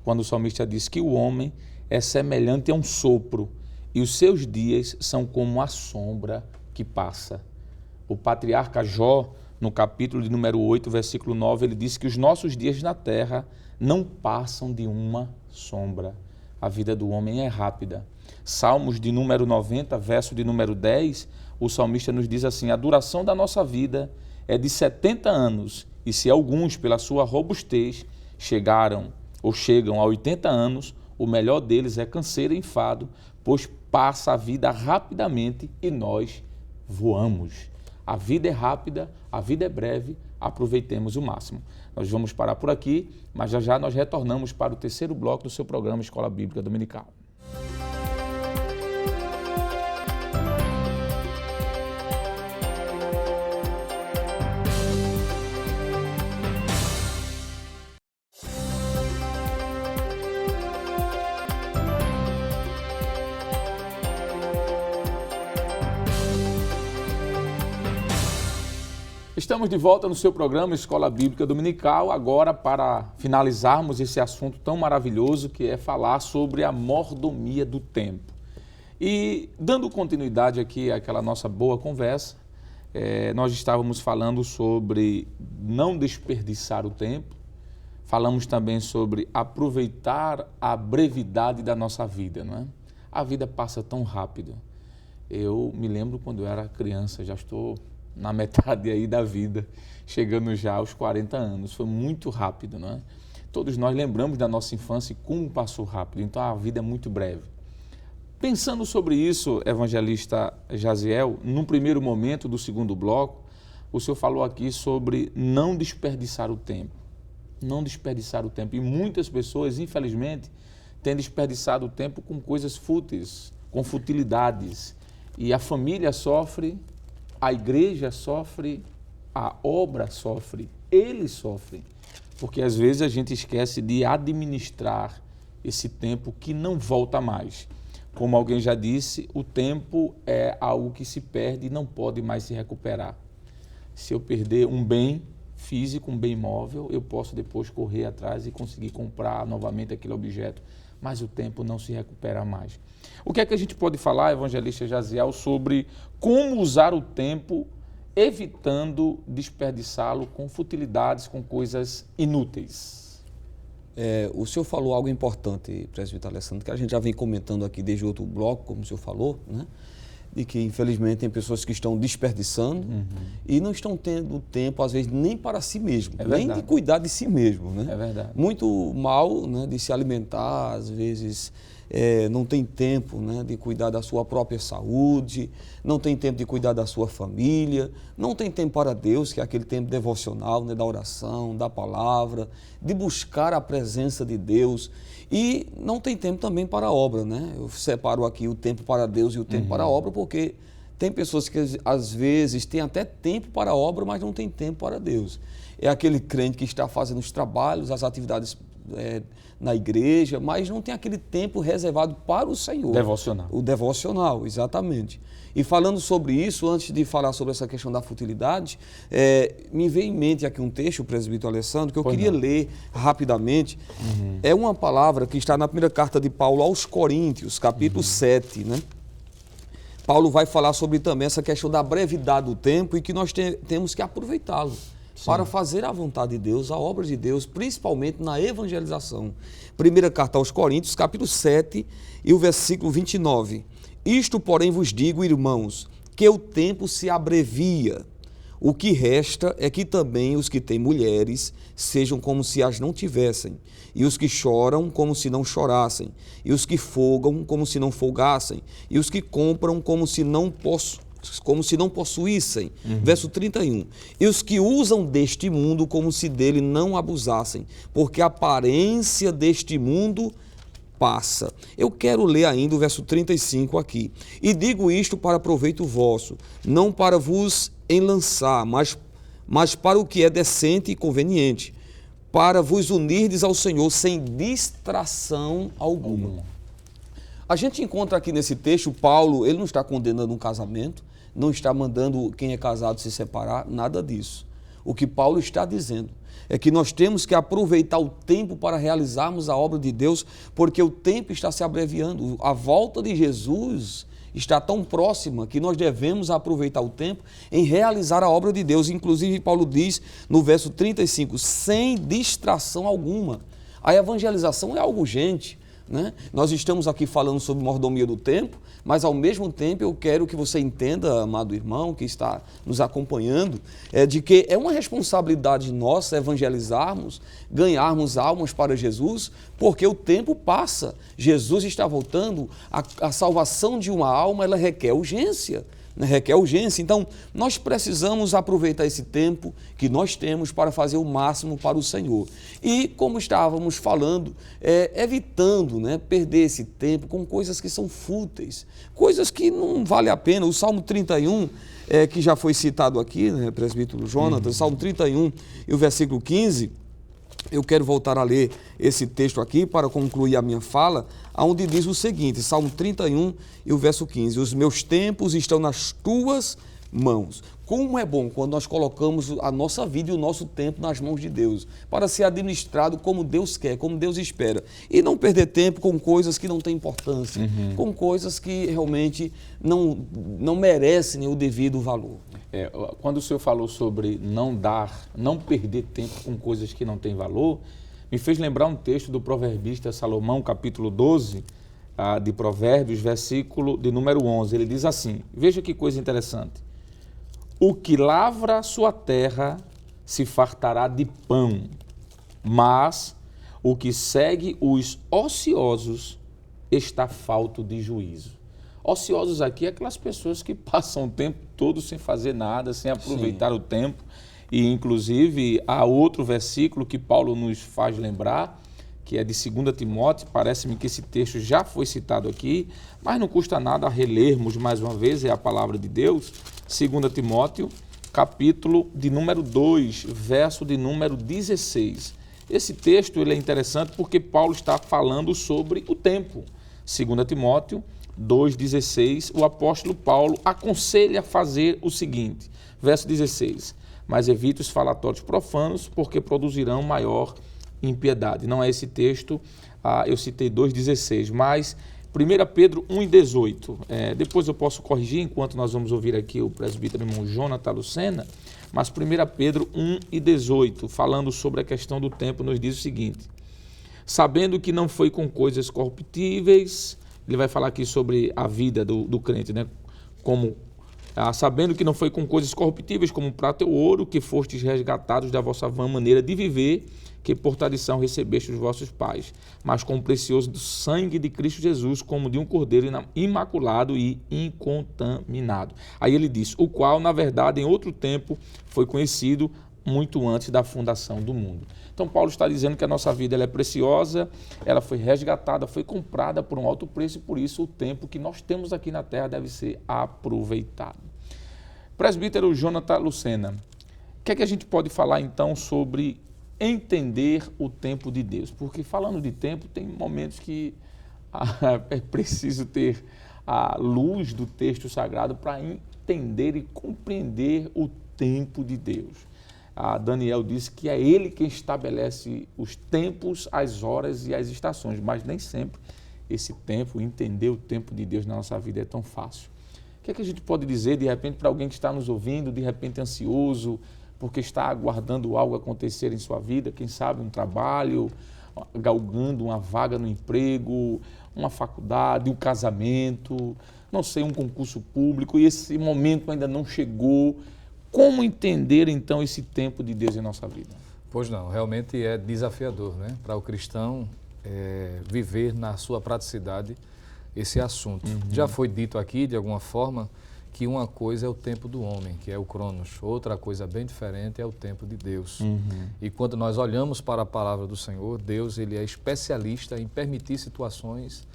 quando o salmista diz que o homem é semelhante a um sopro e os seus dias são como a sombra que passa. O patriarca Jó, no capítulo de número 8, versículo 9, ele diz que os nossos dias na terra não passam de uma sombra. A vida do homem é rápida. Salmos de número 90, verso de número 10, o salmista nos diz assim, a duração da nossa vida é de 70 anos, e se alguns, pela sua robustez, chegam a 80 anos, o melhor deles é canseiro e enfado, pois passa a vida rapidamente e nós voamos. A vida é rápida, a vida é breve, aproveitemos o máximo. Nós vamos parar por aqui, mas já já nós retornamos para o terceiro bloco do seu programa Escola Bíblica Dominical. Estamos de volta no seu programa Escola Bíblica Dominical, agora para finalizarmos esse assunto tão maravilhoso que é falar sobre a mordomia do tempo. E dando continuidade aqui àquela nossa boa conversa, nós estávamos falando sobre não desperdiçar o tempo, falamos também sobre aproveitar a brevidade da nossa vida, não é? A vida passa tão rápido. Eu me lembro quando eu era criança, já estou na metade aí da vida, chegando já aos 40 anos. Foi muito rápido, não é? Todos nós lembramos da nossa infância e como passou rápido, então a vida é muito breve. Pensando sobre isso, evangelista Jaziel, num primeiro momento do segundo bloco, o senhor falou aqui sobre não desperdiçar o tempo. Não desperdiçar o tempo. E muitas pessoas, infelizmente, têm desperdiçado o tempo com coisas fúteis, com futilidades. E a família sofre, a igreja sofre, a obra sofre, eles sofrem, porque às vezes a gente esquece de administrar esse tempo que não volta mais. Como alguém já disse, o tempo é algo que se perde e não pode mais se recuperar. Se eu perder um bem físico, um bem móvel, eu posso depois correr atrás e conseguir comprar novamente aquele objeto, mas o tempo não se recupera mais. O que é que a gente pode falar, evangelista Jaziel, sobre como usar o tempo evitando desperdiçá-lo com futilidades, com coisas inúteis? O senhor falou algo importante, presbítero Alessandro, que a gente já vem comentando aqui desde outro bloco, como o senhor falou, né? De que, infelizmente, tem pessoas que estão desperdiçando e não estão tendo tempo, às vezes, nem para si mesmo, nem de cuidar de si mesmo, né? É verdade. Muito mal, né, de se alimentar, às vezes não tem tempo, né, de cuidar da sua própria saúde, não tem tempo de cuidar da sua família, não tem tempo para Deus, que é aquele tempo devocional, né, da oração, da palavra, de buscar a presença de Deus. E não tem tempo também para a obra, né? Eu separo aqui o tempo para Deus e o tempo para a obra, porque tem pessoas que às vezes têm até tempo para a obra, mas não tem tempo para Deus. É aquele crente que está fazendo os trabalhos, as atividades na igreja, mas não tem aquele tempo reservado para o Senhor. Devocional. O devocional, exatamente. E falando sobre isso, antes de falar sobre essa questão da futilidade, me veio em mente aqui um texto, o presbítero Alessandro, que eu queria ler rapidamente. É uma palavra que está na primeira carta de Paulo aos Coríntios, capítulo 7, né? Paulo vai falar sobre também essa questão da brevidade do tempo e que nós temos que aproveitá-lo para fazer a vontade de Deus, a obra de Deus, principalmente na evangelização. Primeira carta aos Coríntios, capítulo 7 e o versículo 29. Isto, porém, vos digo, irmãos, que o tempo se abrevia. O que resta é que também os que têm mulheres sejam como se as não tivessem, e os que choram como se não chorassem, e os que folgam como se não folgassem, e os que compram como se não possuíssem. Verso 31. E os que usam deste mundo como se dele não abusassem, porque a aparência deste mundo passa. Eu quero ler ainda o verso 35 aqui. E digo isto para proveito vosso, não para vos enlançar, mas para o que é decente e conveniente, para vos unirdes ao Senhor sem distração alguma. A gente encontra aqui nesse texto, Paulo, ele não está condenando um casamento, não está mandando quem é casado se separar, nada disso. O que Paulo está dizendo é que nós temos que aproveitar o tempo para realizarmos a obra de Deus, porque o tempo está se abreviando. A volta de Jesus está tão próxima que nós devemos aproveitar o tempo em realizar a obra de Deus. Inclusive, Paulo diz no verso 35, sem distração alguma. A evangelização é algo urgente, né? Nós estamos aqui falando sobre mordomia do tempo, mas ao mesmo tempo eu quero que você entenda, amado irmão, que está nos acompanhando, de que é uma responsabilidade nossa evangelizarmos, ganharmos almas para Jesus, porque o tempo passa. Jesus está voltando, a salvação de uma alma, ela requer urgência. Requer urgência. Então, nós precisamos aproveitar esse tempo que nós temos para fazer o máximo para o Senhor. E, como estávamos falando, evitando perder esse tempo com coisas que são fúteis, coisas que não vale a pena. O Salmo 31, que já foi citado aqui, presbítero Jonathan, Salmo 31 e o versículo 15, eu quero voltar a ler esse texto aqui para concluir a minha fala, onde diz o seguinte, Salmo 31 e o verso 15, os meus tempos estão nas tuas mãos. Como é bom quando nós colocamos a nossa vida e o nosso tempo nas mãos de Deus, para ser administrado como Deus quer, como Deus espera, e não perder tempo com coisas que não têm importância, com coisas que realmente não merecem o devido valor. Quando o senhor falou sobre não perder tempo com coisas que não têm valor, me fez lembrar um texto do proverbista Salomão, capítulo 12, de Provérbios, versículo de número 11. Ele diz assim, veja que coisa interessante. O que lavra a sua terra se fartará de pão, mas o que segue os ociosos está falto de juízo. Ociosos aqui é aquelas pessoas que passam o tempo todo sem fazer nada, sem aproveitar o tempo. E, inclusive, há outro versículo que Paulo nos faz lembrar, que é de 2 Timóteo, parece-me que esse texto já foi citado aqui, mas não custa nada relermos mais uma vez, é a palavra de Deus, 2 Timóteo, capítulo de número 2, verso de número 16. Esse texto ele é interessante porque Paulo está falando sobre o tempo. 2 Timóteo 2,16, o apóstolo Paulo aconselha a fazer o seguinte, verso 16, mas evite os falatórios profanos, porque produzirão maior impiedade. Não é esse texto, eu citei 2,16, mas 1 Pedro 1,18. Depois eu posso corrigir, enquanto nós vamos ouvir aqui o presbítero irmão Jonathan Lucena, mas 1 Pedro 1,18, falando sobre a questão do tempo, nos diz o seguinte, sabendo que não foi com coisas corruptíveis, ele vai falar aqui sobre a vida do crente, sabendo que não foi com coisas corruptíveis como prata ou ouro que fostes resgatados da vossa vã maneira de viver, que por tradição recebeste os vossos pais, mas com o precioso sangue de Cristo Jesus, como de um cordeiro imaculado e incontaminado. Aí ele diz, o qual, na verdade, em outro tempo, foi conhecido muito antes da fundação do mundo. Então, Paulo está dizendo que a nossa vida ela é preciosa, ela foi resgatada, foi comprada por um alto preço e, por isso, o tempo que nós temos aqui na terra deve ser aproveitado. Presbítero Jonathan Lucena, o que é que a gente pode falar, então, sobre entender o tempo de Deus? Porque, falando de tempo, tem momentos que é preciso ter a luz do texto sagrado para entender e compreender o tempo de Deus. Daniel disse que é ele quem estabelece os tempos, as horas e as estações, mas nem sempre esse tempo, entender o tempo de Deus na nossa vida é tão fácil. que é que a gente pode dizer, de repente, para alguém que está nos ouvindo, de repente ansioso, porque está aguardando algo acontecer em sua vida, quem sabe um trabalho, galgando uma vaga no emprego, uma faculdade, um casamento, não sei, um concurso público, e esse momento ainda não chegou. Como entender, então, esse tempo de Deus em nossa vida? Pois não, realmente é desafiador, né? Para o cristão viver na sua praticidade esse assunto. Já foi dito aqui, de alguma forma, que uma coisa é o tempo do homem, que é o Cronos. Outra coisa bem diferente é o tempo de Deus. E quando nós olhamos para a palavra do Senhor, Deus ele é especialista em permitir situações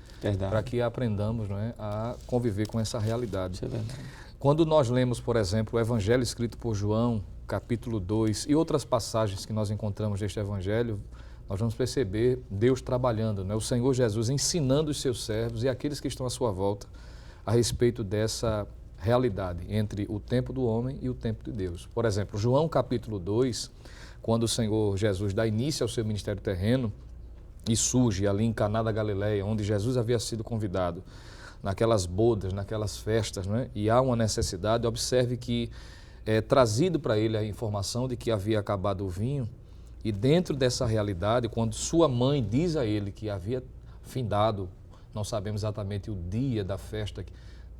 para que aprendamos, não é, a conviver com essa realidade. Isso é verdade. Quando nós lemos, por exemplo, o Evangelho escrito por João, capítulo 2, e outras passagens que nós encontramos deste Evangelho, nós vamos perceber Deus trabalhando, né? O Senhor Jesus ensinando os seus servos e aqueles que estão à sua volta a respeito dessa realidade entre o tempo do homem e o tempo de Deus. Por exemplo, João capítulo 2, quando o Senhor Jesus dá início ao seu ministério terreno e surge ali em Caná da Galileia, onde Jesus havia sido convidado, naquelas bodas, naquelas festas, não é? E há uma necessidade, observe que é trazido para ele a informação de que havia acabado o vinho, e dentro dessa realidade, quando sua mãe diz a ele que havia findado, não sabemos exatamente o dia da festa,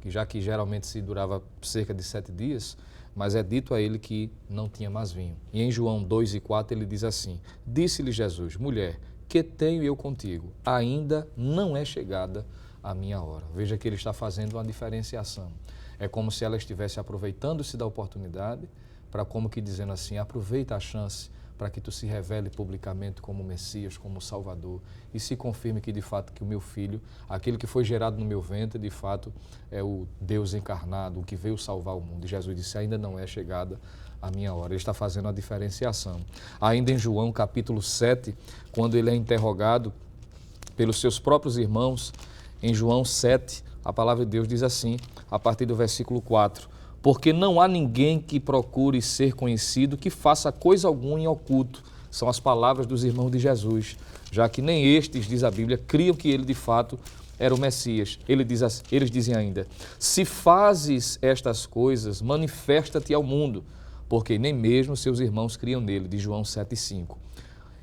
já que geralmente se durava cerca de 7 dias, mas é dito a ele que não tinha mais vinho. E em João 2:4 ele diz assim: disse-lhe Jesus, mulher, que tenho eu contigo? Ainda não é chegada a minha hora. Veja que ele está fazendo uma diferenciação. É como se ela estivesse aproveitando-se da oportunidade para, como que dizendo assim, aproveita a chance para que tu se revele publicamente como Messias, como Salvador, e se confirme que de fato que o meu filho, aquele que foi gerado no meu ventre, de fato é o Deus encarnado, o que veio salvar o mundo. E Jesus disse, ainda não é chegada a minha hora. Ele está fazendo a diferenciação. Ainda em João capítulo 7, quando ele é interrogado pelos seus próprios irmãos, em João 7, a palavra de Deus diz assim, a partir do versículo 4, porque não há ninguém que procure ser conhecido, que faça coisa alguma em oculto. São as palavras dos irmãos de Jesus, já que nem estes, diz a Bíblia, criam que ele de fato era o Messias. Eles dizem ainda, se fazes estas coisas, manifesta-te ao mundo, porque nem mesmo seus irmãos criam nele, de João 7,5.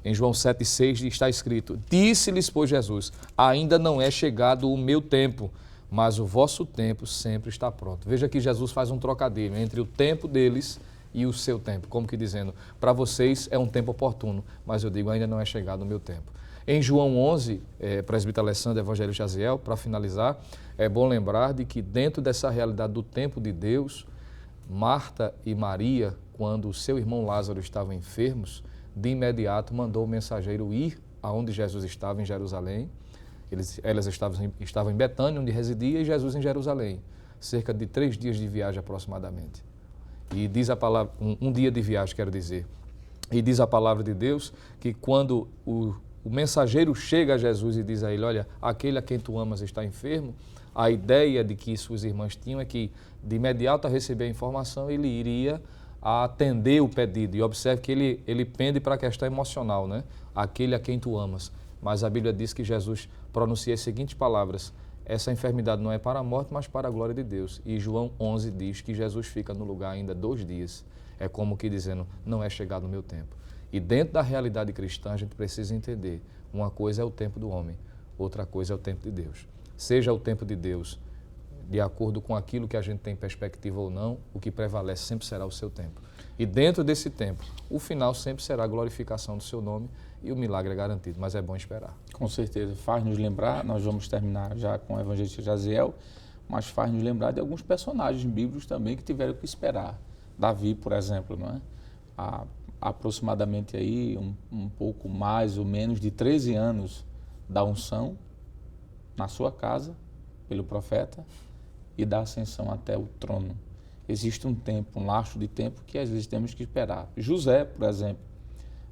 Em João 7,6 está escrito, disse-lhes, pois Jesus, ainda não é chegado o meu tempo, mas o vosso tempo sempre está pronto. Veja que Jesus faz um trocadilho entre o tempo deles e o seu tempo, como que dizendo, para vocês é um tempo oportuno, mas eu digo, ainda não é chegado o meu tempo. Em João 11, presbítero Alessandro, evangelista Jaziel, para finalizar, é bom lembrar de que dentro dessa realidade do tempo de Deus, Marta e Maria, quando o seu irmão Lázaro estavam enfermos, de imediato mandou o mensageiro ir aonde Jesus estava, em Jerusalém. Elas estavam em Betânia, onde residia, e Jesus em Jerusalém, cerca de 3 dias de viagem aproximadamente. E diz a palavra, um dia de viagem, quero dizer. E diz a palavra de Deus que quando o mensageiro chega a Jesus e diz a ele, olha, aquele a quem tu amas está enfermo, a ideia de que suas irmãs tinham é que de imediato a receber a informação ele iria a atender o pedido. E observe que ele pende para a questão emocional, né? Aquele a quem tu amas. Mas a Bíblia diz que Jesus pronuncia as seguintes palavras, essa enfermidade não é para a morte, mas para a glória de Deus. E João 11 diz que Jesus fica no lugar ainda 2 dias. É como que dizendo, não é chegado o meu tempo. E dentro da realidade cristã a gente precisa entender, uma coisa é o tempo do homem, outra coisa é o tempo de Deus. Seja o tempo de Deus, de acordo com aquilo que a gente tem perspectiva ou não, o que prevalece sempre será o seu tempo. E dentro desse tempo, o final sempre será a glorificação do seu nome e o milagre é garantido, mas é bom esperar. Com certeza, faz-nos lembrar, nós vamos terminar já com o evangelista Jaziel, mas faz-nos lembrar de alguns personagens bíblicos também que tiveram que esperar. Davi, por exemplo, não é? Há aproximadamente aí um pouco mais ou menos de 13 anos da unção na sua casa pelo profeta e da ascensão até o trono. Existe um tempo, um laço de tempo que às vezes temos que esperar. José, por exemplo,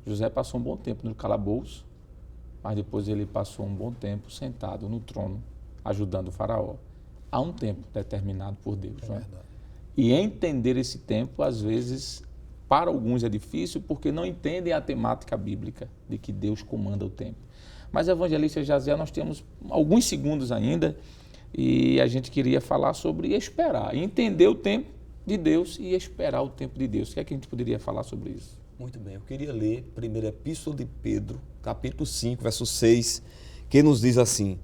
José passou um bom tempo no calabouço, mas depois ele passou um bom tempo sentado no trono, ajudando o faraó. Há um tempo determinado por Deus. É verdade. E entender esse tempo, às vezes, para alguns é difícil, porque não entendem a temática bíblica de que Deus comanda o tempo. Mas, evangelista Jaziel, nós temos alguns segundos ainda. e a gente queria falar sobre esperar, entender o tempo de Deus e esperar o tempo de Deus. O que é que a gente poderia falar sobre isso? Muito bem, eu queria ler a primeira epístola de Pedro, capítulo 5, verso 6, que nos diz assim: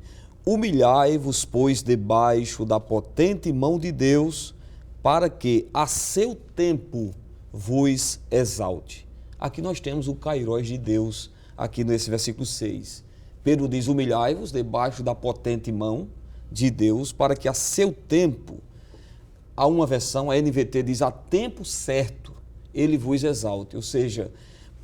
humilhai-vos, pois, debaixo da potente mão de Deus, para que a seu tempo vos exalte. Aqui nós temos o kairós de Deus, aqui nesse versículo 6. Pedro diz: humilhai-vos debaixo da potente mão de Deus, para que a seu tempo, há uma versão, a NVT diz, a tempo certo, ele vos exalte. Ou seja,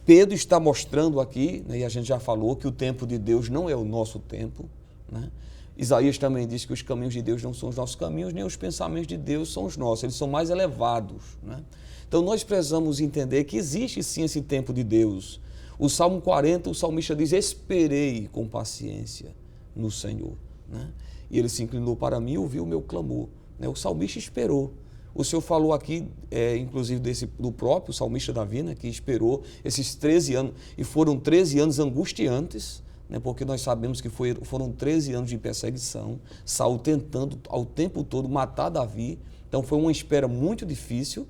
Pedro está mostrando aqui, né, e a gente já falou, que o tempo de Deus não é o nosso tempo, né? Isaías também diz que os caminhos de Deus não são os nossos caminhos, nem os pensamentos de Deus são os nossos, eles são mais elevados, né? Então nós precisamos entender que existe sim esse tempo de Deus. O Salmo 40, o salmista diz: esperei com paciência no Senhor, né? E ele se inclinou para mim e ouviu o meu clamor, né? O salmista esperou. O Senhor falou aqui, inclusive do próprio salmista Davi, né, que esperou esses 13 anos, e foram 13 anos angustiantes, né, porque nós sabemos que foram 13 anos de perseguição, Saul tentando ao tempo todo matar Davi, então foi uma espera muito difícil.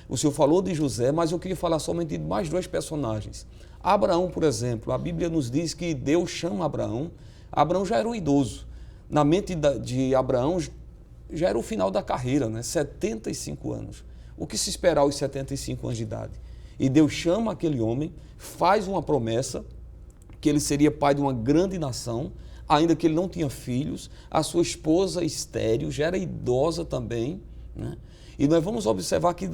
O Senhor falou de José, mas eu queria falar somente de mais dois personagens. Abraão, por exemplo, a Bíblia nos diz que Deus chama Abraão. Abraão já era um idoso. Na mente de Abraão já era o final da carreira, né? 75 anos. O que se esperar aos 75 anos de idade? E Deus chama aquele homem, faz uma promessa que ele seria pai de uma grande nação, ainda que ele não tinha filhos. A sua esposa estéril já era idosa também, né? E nós vamos observar que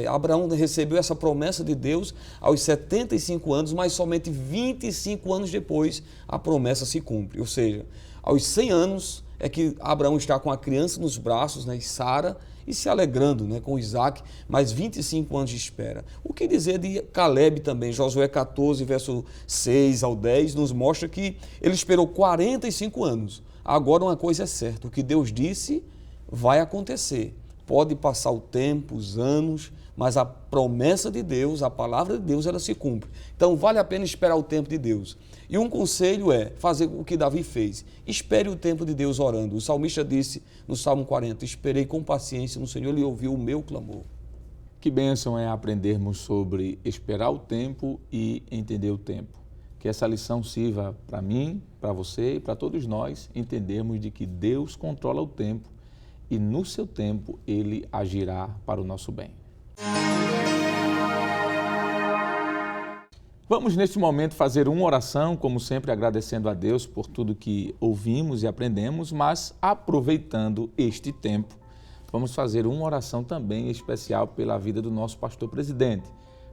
Abraão recebeu essa promessa de Deus aos 75 anos, mas somente 25 anos depois a promessa se cumpre. Ou seja, aos 100 anos é que Abraão está com a criança nos braços, né, e Sara, e se alegrando, né, com Isaac, mais 25 anos de espera. O que dizer de Caleb também? Josué 14, verso 6 ao 10, nos mostra que ele esperou 45 anos. Agora uma coisa é certa, o que Deus disse vai acontecer. Pode passar o tempo, os anos, mas a promessa de Deus, a palavra de Deus, ela se cumpre. Então vale a pena esperar o tempo de Deus. E um conselho é fazer o que Davi fez. Espere o tempo de Deus orando. O salmista disse no Salmo 40, esperei com paciência no Senhor e ouviu o meu clamor. Que bênção é aprendermos sobre esperar o tempo e entender o tempo. Que essa lição sirva para mim, para você e para todos nós entendermos de que Deus controla o tempo e no seu tempo Ele agirá para o nosso bem. Vamos neste momento fazer uma oração, como sempre agradecendo a Deus por tudo que ouvimos e aprendemos, mas aproveitando este tempo, vamos fazer uma oração também especial pela vida do nosso pastor presidente,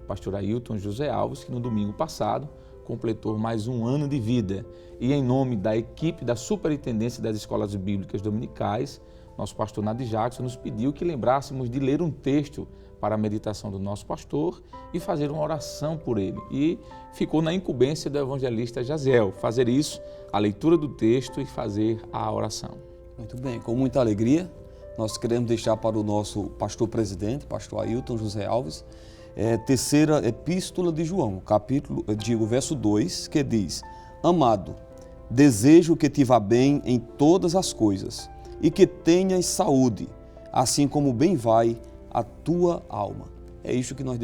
pastor Ailton José Alves, que no domingo passado completou mais um ano de vida. E em nome da equipe da Superintendência das Escolas Bíblicas Dominicais, nosso pastor Nadi Jackson nos pediu que lembrássemos de ler um texto para a meditação do nosso pastor e fazer uma oração por ele. E ficou na incumbência do evangelista Jaziel fazer isso, a leitura do texto e fazer a oração. Muito bem, com muita alegria, nós queremos deixar para o nosso pastor presidente, pastor Ailton José Alves, terceira epístola de João, verso 2, que diz: amado, desejo que te vá bem em todas as coisas e que tenhas saúde, assim como bem vai a tua alma. É isso que nós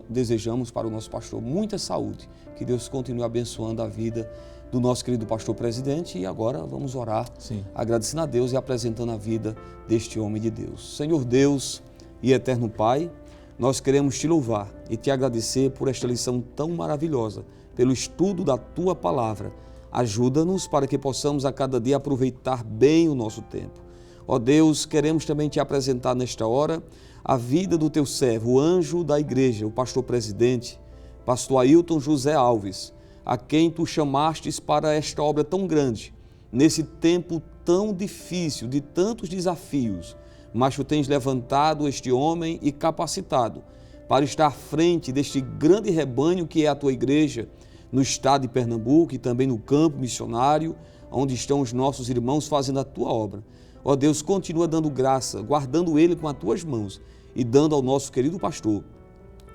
desejamos para o nosso pastor, muita saúde. Que Deus continue abençoando a vida do nosso querido pastor presidente. E agora vamos orar, agradecendo a Deus e apresentando a vida deste homem de Deus. Senhor Deus e eterno Pai, nós queremos te louvar e te agradecer por esta lição tão maravilhosa, pelo estudo da tua palavra. Ajuda-nos para que possamos a cada dia aproveitar bem o nosso tempo. Ó Deus, queremos também te apresentar nesta hora a vida do teu servo, o anjo da igreja, o pastor presidente, pastor Ailton José Alves, a quem tu chamastes para esta obra tão grande, nesse tempo tão difícil, de tantos desafios, mas tu tens levantado este homem e capacitado para estar à frente deste grande rebanho que é a tua igreja, no estado de Pernambuco e também no campo missionário, onde estão os nossos irmãos fazendo a tua obra. Ó Deus, continua dando graça, guardando ele com as tuas mãos e dando ao nosso querido pastor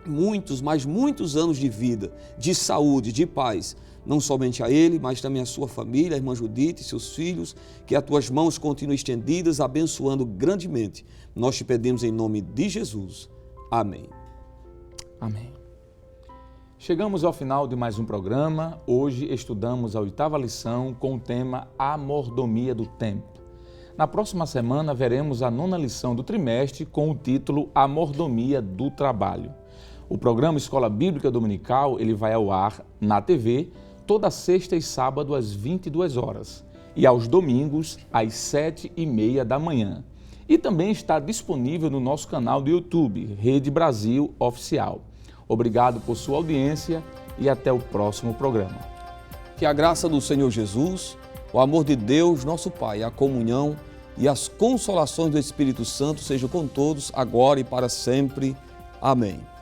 muitos, mas muitos anos de vida, de saúde, de paz, não somente a ele, mas também a sua família, a irmã Judite e seus filhos, que as tuas mãos continuem estendidas, abençoando grandemente. Nós te pedimos em nome de Jesus. Amém. Amém. Chegamos ao final de mais um programa. Hoje estudamos a 8ª lição com o tema A Mordomia do Tempo. Na próxima semana veremos a 9ª lição do trimestre com o título A Mordomia do Trabalho. O programa Escola Bíblica Dominical ele vai ao ar na TV toda sexta e sábado às 22 horas e aos domingos às 7h30 da manhã. E também está disponível no nosso canal do YouTube, Rede Brasil Oficial. Obrigado por sua audiência e até o próximo programa. Que a graça do Senhor Jesus, o amor de Deus, nosso Pai, a comunhão e as consolações do Espírito Santo sejam com todos, agora e para sempre. Amém.